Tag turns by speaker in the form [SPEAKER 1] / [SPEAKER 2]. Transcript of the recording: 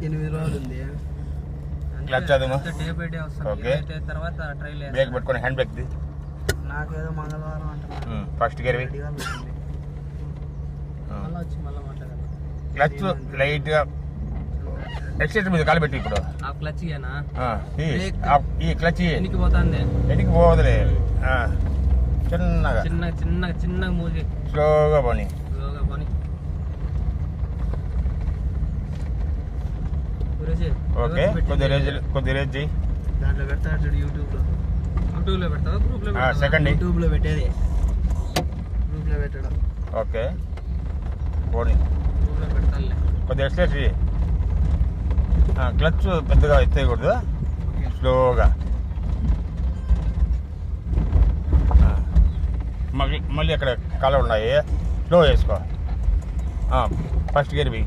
[SPEAKER 1] 8 రోజులు ఉంది.
[SPEAKER 2] Clutch అదమ్మా. Okay, break పెట్టుకొని హ్యాండ్ బ్రేక్ ది.
[SPEAKER 1] నాకేదో మంగళవారం అంటున్నా.
[SPEAKER 2] ఫస్ట్ గేర్ క్లచ్ లైట్ గా ఎక్సైటర్ మీద కాలు పెట్టి ఇప్పుడు ఈ క్లచ్ ఎన్నికి పోవదులే, చిన్నగా మూసి స్లోగా పోనీ. ఓకే, కొద్ది రేజ్ చేయి.
[SPEAKER 1] దాంట్లో పెడతాడు యూట్యూబ్లో పెడతావా? గ్రూప్లో
[SPEAKER 2] సెకండ్
[SPEAKER 1] యూట్యూబ్లో పెట్టేది, గ్రూప్లో పెట్టడం.
[SPEAKER 2] ఓకే, పోనీ
[SPEAKER 1] గ్రూప్లో పెడతాలే.
[SPEAKER 2] కొద్దిగా ఎక్సైటర్ చేయి. క్లచ్ పెద్దగా ఎత్తేయకూడదు, స్లోగా. మళ్ళీ అక్కడ కాలు ఉన్నాయి, స్లో చేసుకో. ఫస్ట్ గేర్ పోయి